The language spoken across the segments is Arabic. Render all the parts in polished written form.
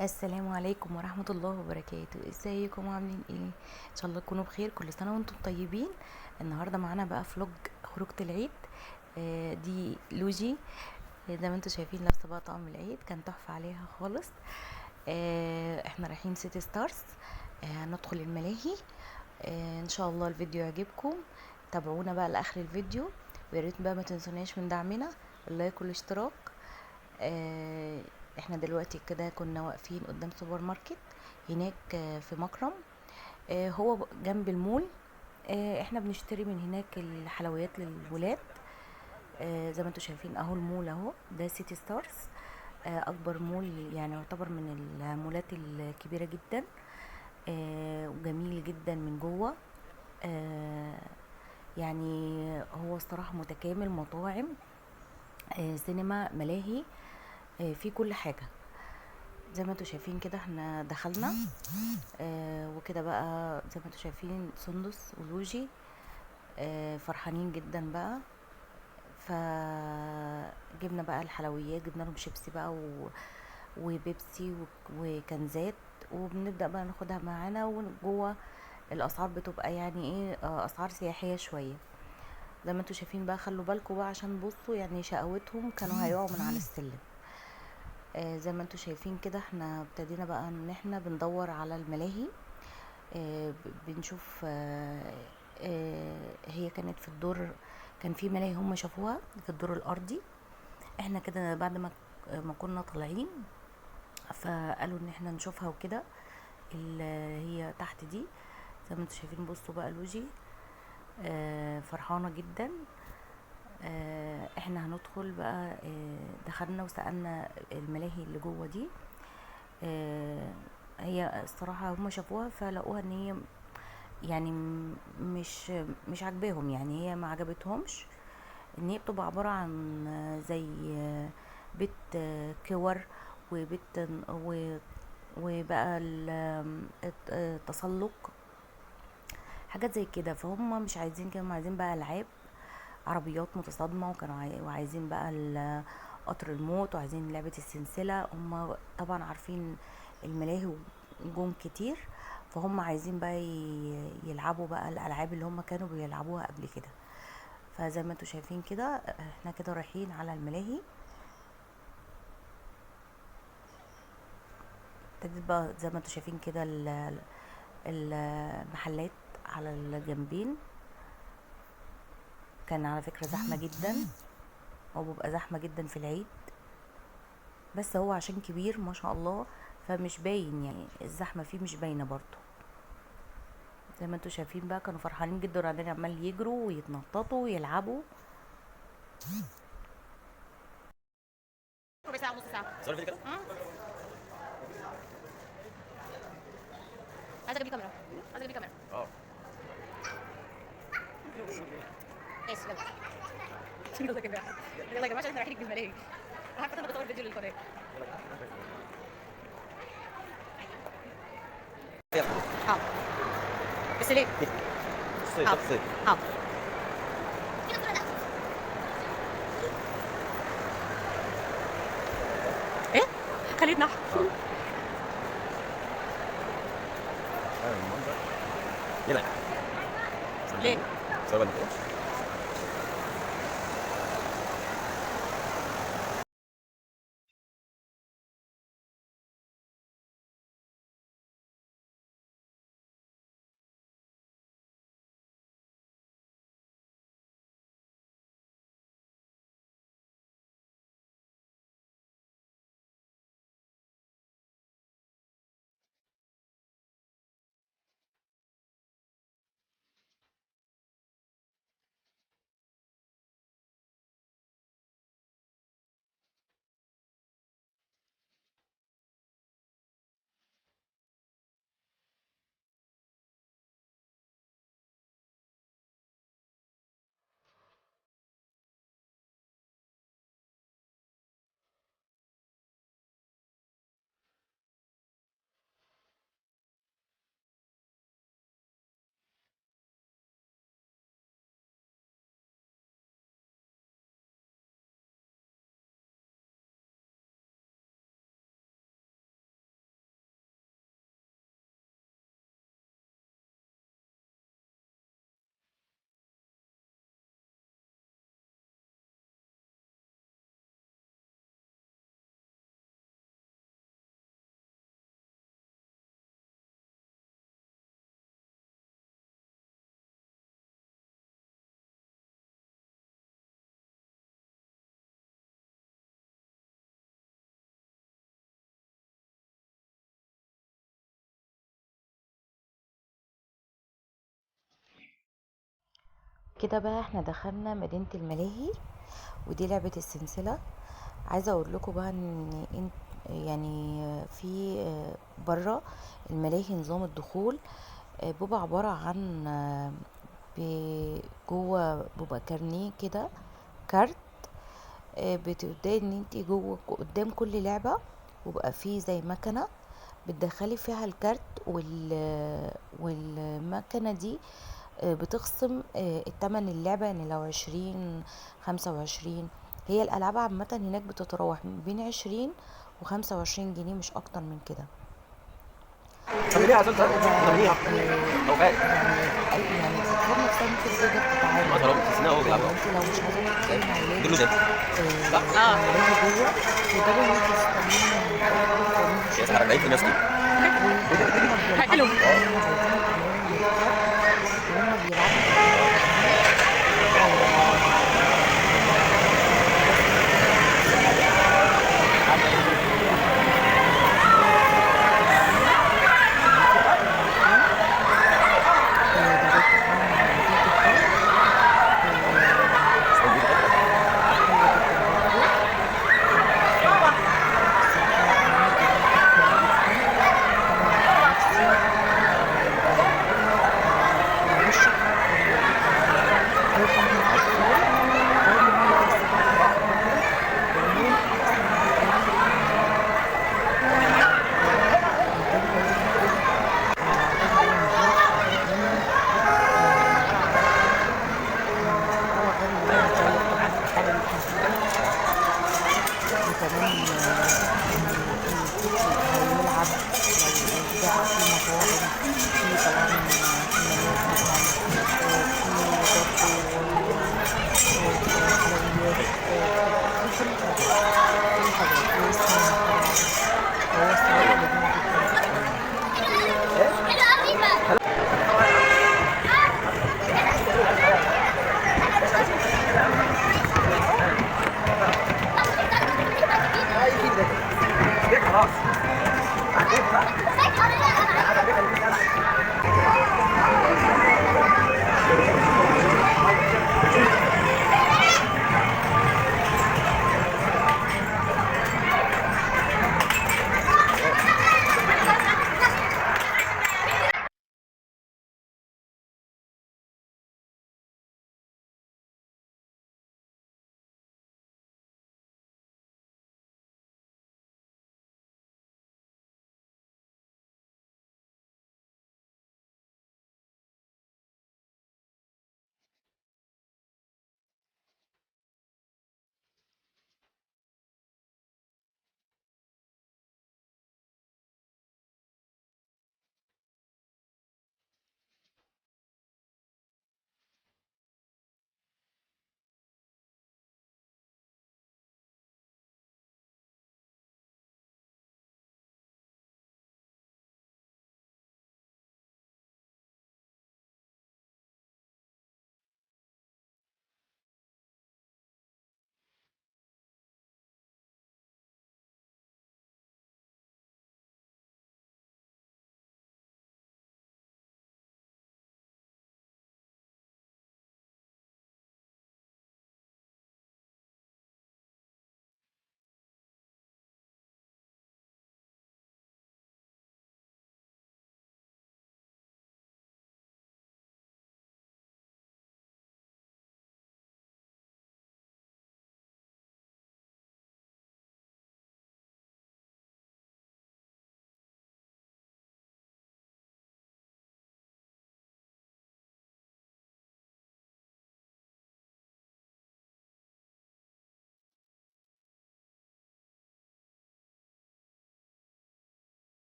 السلام عليكم ورحمة الله وبركاته. ازيكم عاملين ايه؟ ان شاء الله تكونوا بخير، كل سنة وانتم طيبين. النهاردة معانا بقى فلوج خروجة العيد. دي لوجي. زي ما انتم شايفين لابسة بقى طقم العيد، كان تحفة عليها خالص. احنا رايحين سيتي ستارز. هندخل الملاهي. ان شاء الله الفيديو يعجبكم. تابعونا بقى لاخر الفيديو، ويا ريت بقى ما تنسوناش من دعمنا اللايك والاشتراك. آه، احنا دلوقتي كده كنا واقفين قدام سوبر ماركت هناك في مكرم. هو جنب المول. احنا بنشتري من هناك الحلويات للولاد. زي ما انتم شايفين اهو المول اهو، ده سيتي ستارز. اكبر مول، يعني يعتبر من المولات الكبيرة جدا. وجميل جدا من جوه. آه، يعني هو الصراحة متكامل، مطاعم، سينما، ملاهي، في كل حاجة. زي ما انتوا شايفين كده احنا دخلنا. وكده بقى زي ما انتوا شايفين سندس ولوجي فرحانين جدا بقى. فجبنا بقى الحلويات، جبنا لهم شيبسي بقى وبيبسي وكنزات، وبنبدأ بقى ناخدها معانا. وجوه الاسعار بتبقى يعني ايه، اسعار سياحية شوية. زي ما انتوا شايفين بقى، خلوا بالكم بقى عشان بصوا يعني شقاوتهم كانوا هيقعوا من على السلم. زي ما انتوا شايفين كده احنا ابتدينا بقى ان احنا بندور على الملاهي. بنشوف. هي كانت في الدور، كان في ملاهي هم شافوها في الدور الارضي. احنا كده بعد ما كنا طالعين، فقالوا ان احنا نشوفها وكده. اللي هي تحت دي، زي ما انتوا شايفين بصوا بقى لوجي فرحانة جدا. احنا هندخل بقى. دخلنا وسألنا الملاهي اللي جوه دي. آه، هي الصراحة هم شافوها فلقوها ان هي يعني مش عاجباهم، يعني هي ما عجبتهمش. ان هي بتبقى عبارة عن زي بيت كور، وبيت وبقى التسلق، حاجات زي كده. فهم مش عايزين كده، هم عايزين بقى العاب عربيات متصادمة، وكانوا وعايزين بقى قطر الموت، وعايزين لعبة السلسلة. هم طبعا عارفين الملاهي جم كتير، فهم عايزين بقى يلعبوا بقى الألعاب اللي هم كانوا بيلعبوها قبل كده. فزي ما انتوا شايفين كده احنا كده رايحين على الملاهي. ابتديت بقى زي ما انتوا شايفين كده المحلات على الجنبين. كان على فكرة زحمة جدا، هو بيبقى زحمة جدا في العيد، بس هو عشان كبير ما شاء الله فمش باين، يعني الزحمة فيه مش باينة برضو. زي ما انتوا شايفين بقى كانوا فرحانين جدا، وقاعدين عمال يجروا ويتنططوا ويلعبوا. ربع ساعة ونص ساعة. صار في كده؟ عايزة اجيب لي كاميرا. عايزة اجيب لي كاميرا. اه. ماشي يلا. يلا يا جماعة. يلا يا جماعة عشان احنا رايحين نجيب الملاهي. انا عارفة انا بصور فيديو للقناة. حاضر. بس ليه؟ الصيد حاضر. الصيد. حاضر. ايه؟ خليت نحو. اه. المنظر يلا. ليه؟ سوي اللي كده بقى احنا دخلنا مدينة الملاهي، ودي لعبة السلسلة. عايزة اقول لكم بقى ان يعني في برا الملاهي نظام الدخول بيبقى عبارة عن جوه بيبقى كارنيه كده، كارت. بتبداي ان انت جوه قدام كل لعبة وبقى فيه زي مكنة بتدخلي فيها الكارت، والمكنة دي بتخصم التمن اللعبة، يعني لو 20 25. هي الألعاب عامة هناك بتتراوح من بين 20 و25 جنيه، مش أكتر من كده. خليني عشان بتبدأوا بقى تغنيها او فات يعني الأطفال نفسها ممكن تقدر ما تتعامل. طلعوا في سنه هو يعني بيلعبوا انت لو مش عايزة تدخلي مع دول ولادك زي صح الملاهي جوه، تقدري ان انت تستخدميهم من الأول، تعملي يا شوبينج سحر لقيت الناس دي معاهم، وهما بيلعبوا كمان عايزين يتعلموا من الكارت، وهما بيلعبوا بيبقوا فاهمين. وكمان الطفل هيلعب لو بقى في مطاعم، في طبعا حمامات مثلا، في برضه حلويات، في كل حاجة والسينما طبعا. هو الصراحة جميل جدا جدا.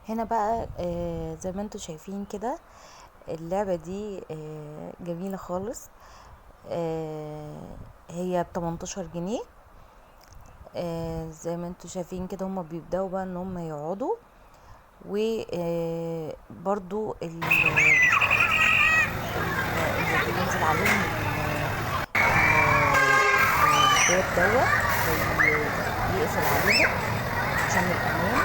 هنا بقى زي ما انتوا شايفين كده، اللعبة دي جميلة خالص. هي ب18 جنيه. زي ما انتوا شايفين كده، هما بيبدأوا بقى ان هما يقعدوا، وبرضو اللي بينزل عليهم الباب يقفل عليهم عشان الأمان،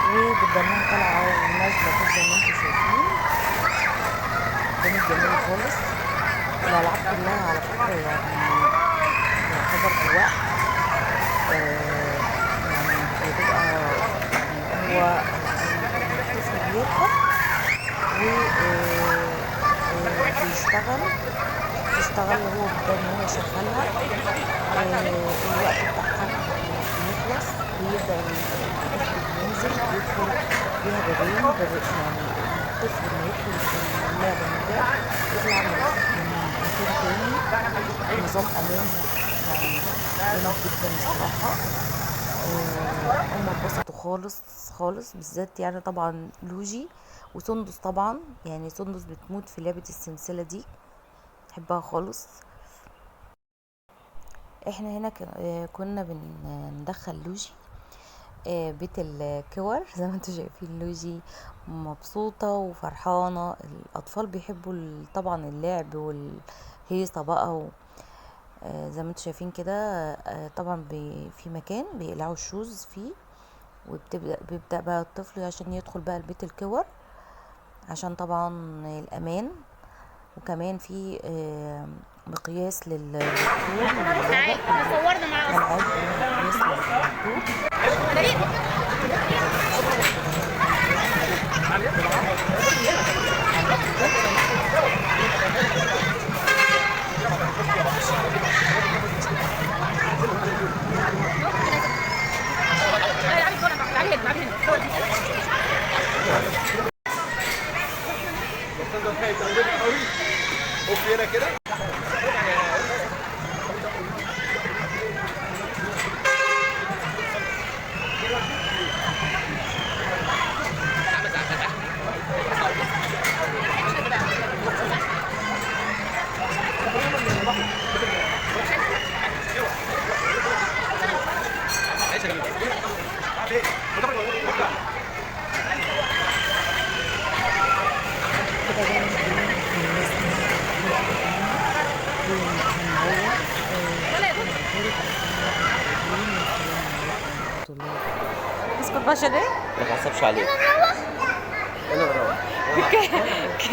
وبتضلهم طالعة ونازلة كده زي ما انتوا شايفين. جامد جميل خالص. الألعاب كلها على فكرة يعني يعتبر أجواء يعني بتبقى يعني هو الطفل بيركب بيشتغل هو بيبدأ إن هو يشغلها. الوقت بتاعها بيخلص، بيبدأ الطفل بينزل بيدخل فيها بابين يعني الطفل لما يدخل في اللعبة من باب يطلع من مكان تاني. نظام أمان يعني جامد جدا الصراحة. هما اتبسطوا خالص خالص، بالذات يعني طبعا لوجي وسندس. طبعا يعني سندس بتموت في لعبة السلسلة دي، بحبها خالص. احنا هنا كنا بندخل لوجي بيت الكور زي ما انتوا شايفين. لوجي مبسوطة وفرحانة. الأطفال بيحبوا طبعا اللعب والهيصة بقى زي ما انتوا شايفين كده. طبعا في مكان بيقلعوا الشوز فيه، وبيبدأ بقى الطفل عشان يدخل بقى البيت الكور عشان طبعا الأمان. وكمان في مقياس للطول صورنا مع كده اسكت بقى عشان ايه؟ ما تعصبش عليه. انا بروح